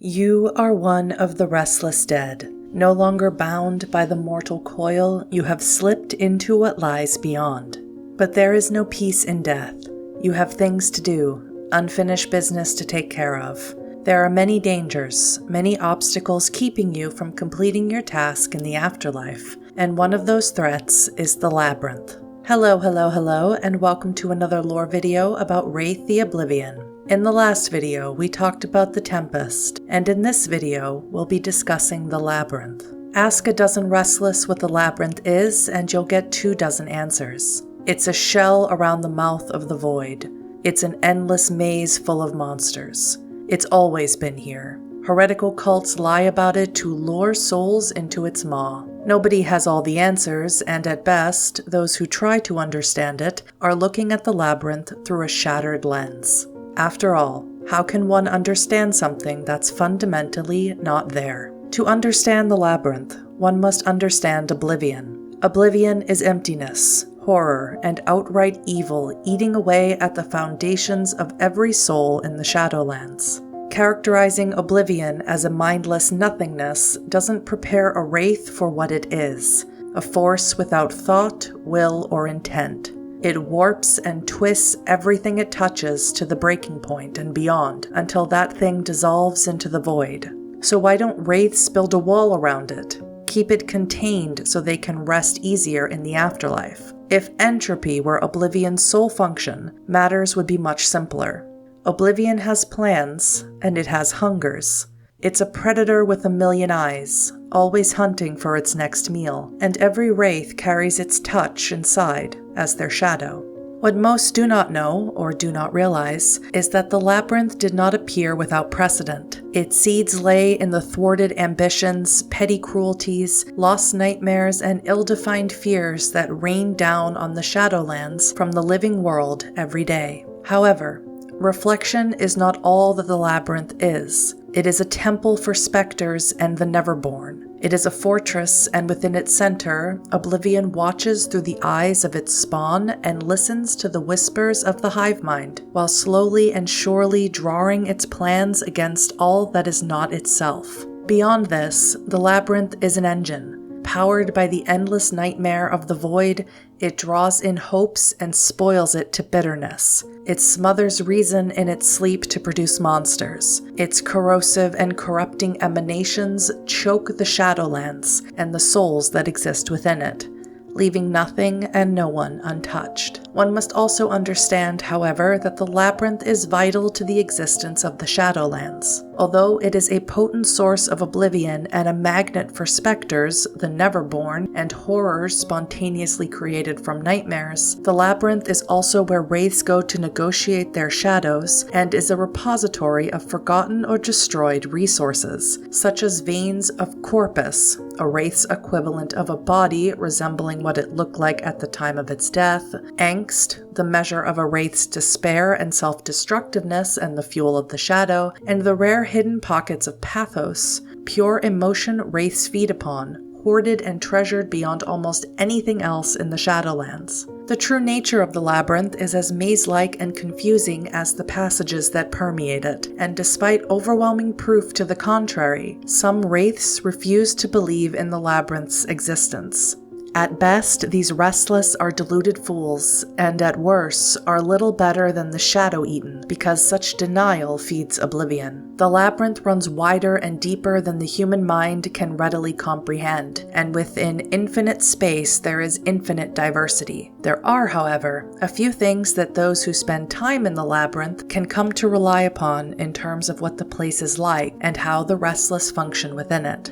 You are one of the restless dead. No longer bound by the mortal coil, you have slipped into what lies beyond. But there is no peace in death. You have things to do, unfinished business to take care of. There are many dangers, many obstacles keeping you from completing your task in the afterlife, and one of those threats is the Labyrinth. Hello, and welcome to another lore video about Wraith the Oblivion. In the last video, we talked about the Tempest, and in this video, we'll be discussing the Labyrinth. Ask a dozen restless what the Labyrinth is, and you'll get 24 answers. It's a shell around the mouth of the void. It's an endless maze full of monsters. It's always been here. Heretical cults lie about it to lure souls into its maw. Nobody has all the answers, and at best, those who try to understand it are looking at the Labyrinth through a shattered lens. After all, how can one understand something that's fundamentally not there? To understand the Labyrinth, one must understand Oblivion. Oblivion is emptiness, horror, and outright evil eating away at the foundations of every soul in the Shadowlands. Characterizing Oblivion as a mindless nothingness doesn't prepare a Wraith for what it is, a force without thought, will, or intent. It warps and twists everything it touches to the breaking point and beyond, until that thing dissolves into the void. So why don't Wraiths build a wall around it? Keep it contained so they can rest easier in the afterlife. If entropy were Oblivion's sole function, matters would be much simpler. Oblivion has plans, and it has hungers. It's a predator with a million eyes, always hunting for its next meal, and every Wraith carries its touch inside as their shadow. What most do not know, or do not realize, is that the Labyrinth did not appear without precedent. Its seeds lay in the thwarted ambitions, petty cruelties, lost nightmares, and ill-defined fears that rain down on the Shadowlands from the living world every day. However, reflection is not all that the Labyrinth is. It is a temple for specters and the Neverborn. It is a fortress, and within its center, Oblivion watches through the eyes of its spawn and listens to the whispers of the hive mind, while slowly and surely drawing its plans against all that is not itself. Beyond this, the Labyrinth is an engine. Powered by the endless nightmare of the void, it draws in hopes and spoils it to bitterness. It smothers reason in its sleep to produce monsters. Its corrosive and corrupting emanations choke the Shadowlands and the souls that exist within it, leaving nothing and no one untouched. One must also understand, however, that the Labyrinth is vital to the existence of the Shadowlands. Although it is a potent source of oblivion and a magnet for specters, the Neverborn, and horrors spontaneously created from nightmares, the Labyrinth is also where Wraiths go to negotiate their shadows, and is a repository of forgotten or destroyed resources, such as veins of corpus, a Wraith's equivalent of a body resembling what it looked like at the time of its death, angst, the measure of a Wraith's despair and self-destructiveness and the fuel of the shadow, and the rare hidden pockets of pathos, pure emotion Wraiths feed upon, hoarded and treasured beyond almost anything else in the Shadowlands. The true nature of the Labyrinth is as maze-like and confusing as the passages that permeate it, and despite overwhelming proof to the contrary, some Wraiths refuse to believe in the Labyrinth's existence. At best, these restless are deluded fools, and at worst, are little better than the Shadow-Eaten, because such denial feeds oblivion. The Labyrinth runs wider and deeper than the human mind can readily comprehend, and within infinite space there is infinite diversity. There are, however, a few things that those who spend time in the Labyrinth can come to rely upon in terms of what the place is like and how the restless function within it.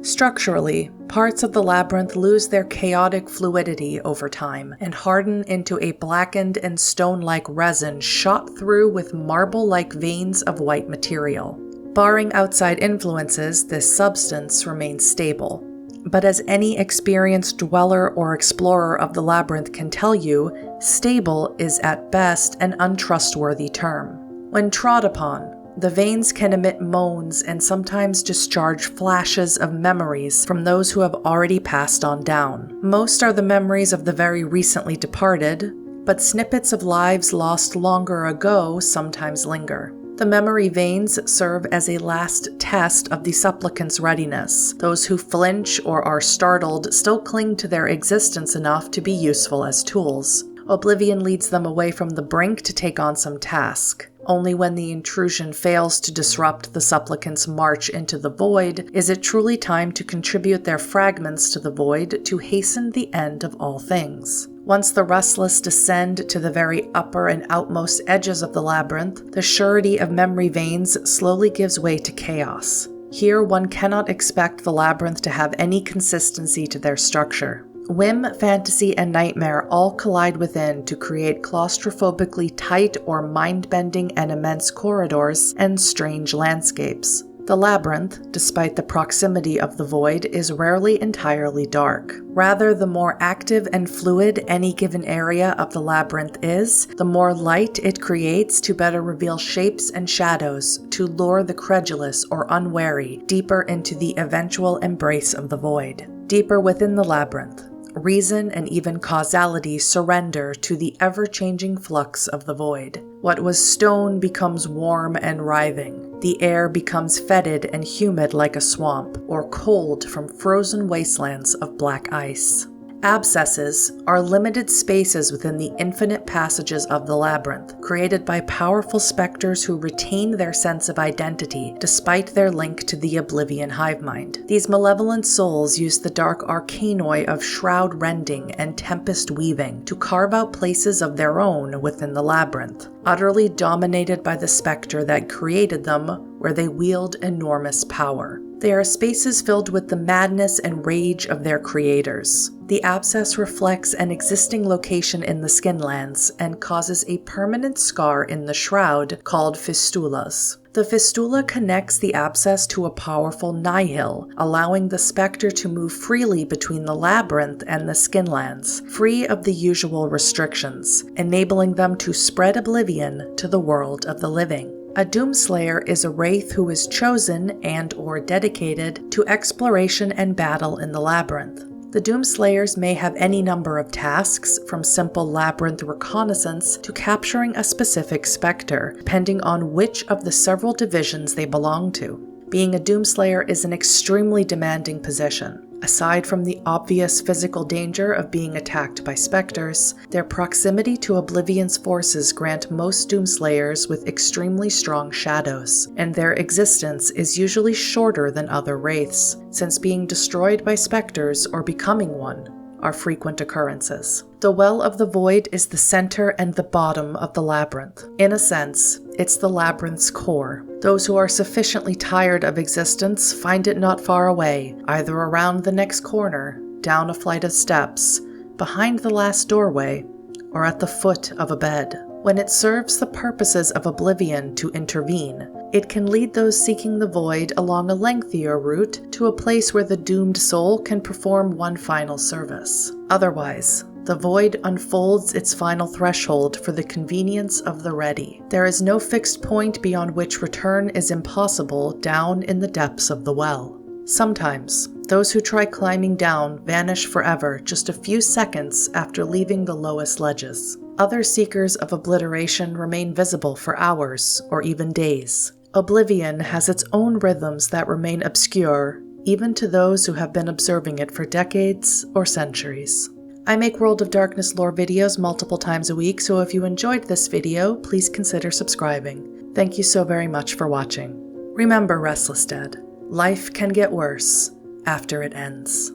Structurally, parts of the Labyrinth lose their chaotic fluidity over time and harden into a blackened and stone-like resin shot through with marble-like veins of white material. Barring outside influences, this substance remains stable. But as any experienced dweller or explorer of the Labyrinth can tell you, stable is at best an untrustworthy term. When trod upon, the veins can emit moans and sometimes discharge flashes of memories from those who have already passed on down. Most are the memories of the very recently departed, but snippets of lives lost longer ago sometimes linger. The memory veins serve as a last test of the supplicant's readiness. Those who flinch or are startled still cling to their existence enough to be useful as tools. Oblivion leads them away from the brink to take on some task. Only when the intrusion fails to disrupt the supplicant's march into the void is it truly time to contribute their fragments to the void to hasten the end of all things. Once the restless descend to the very upper and outmost edges of the labyrinth, the surety of memory veins slowly gives way to chaos. Here, one cannot expect the labyrinth to have any consistency to their structure. Whim, fantasy, and nightmare all collide within to create claustrophobically tight or mind-bending and immense corridors and strange landscapes. The labyrinth, despite the proximity of the void, is rarely entirely dark. Rather, the more active and fluid any given area of the labyrinth is, the more light it creates to better reveal shapes and shadows, to lure the credulous or unwary deeper into the eventual embrace of the void. Deeper within the labyrinth, reason and even causality surrender to the ever-changing flux of the void. What was stone becomes warm and writhing. The air becomes fetid and humid like a swamp, or cold from frozen wastelands of black ice. Abscesses are limited spaces within the infinite passages of the labyrinth, created by powerful specters who retain their sense of identity despite their link to the Oblivion hive mind. These malevolent souls use the dark arcanoi of shroud rending and tempest weaving to carve out places of their own within the labyrinth, utterly dominated by the specter that created them, where they wield enormous power. They are spaces filled with the madness and rage of their creators. The abscess reflects an existing location in the skinlands and causes a permanent scar in the shroud called fistulas. The fistula connects the abscess to a powerful nihil, allowing the specter to move freely between the labyrinth and the skinlands, free of the usual restrictions, enabling them to spread oblivion to the world of the living. A Doomslayer is a wraith who is chosen and/or dedicated to exploration and battle in the labyrinth. The Doomslayers may have any number of tasks, from simple labyrinth reconnaissance to capturing a specific specter, depending on which of the several divisions they belong to. Being a Doomslayer is an extremely demanding position. Aside from the obvious physical danger of being attacked by specters, their proximity to Oblivion's forces grant most Doomslayers with extremely strong shadows, and their existence is usually shorter than other wraiths, since being destroyed by specters or becoming one are frequent occurrences. The Well of the Void is the center and the bottom of the labyrinth. In a sense, it's the labyrinth's core. Those who are sufficiently tired of existence find it not far away, either around the next corner, down a flight of steps, behind the last doorway, or at the foot of a bed. When it serves the purposes of Oblivion to intervene, it can lead those seeking the void along a lengthier route to a place where the doomed soul can perform one final service. Otherwise, the void unfolds its final threshold for the convenience of the ready. There is no fixed point beyond which return is impossible down in the depths of the well. Sometimes, those who try climbing down vanish forever just a few seconds after leaving the lowest ledges. Other seekers of obliteration remain visible for hours or even days. Oblivion has its own rhythms that remain obscure, even to those who have been observing it for decades or centuries. I make World of Darkness lore videos multiple times a week, so if you enjoyed this video, please consider subscribing. Thank you so very much for watching. Remember, Restless Dead, life can get worse after it ends.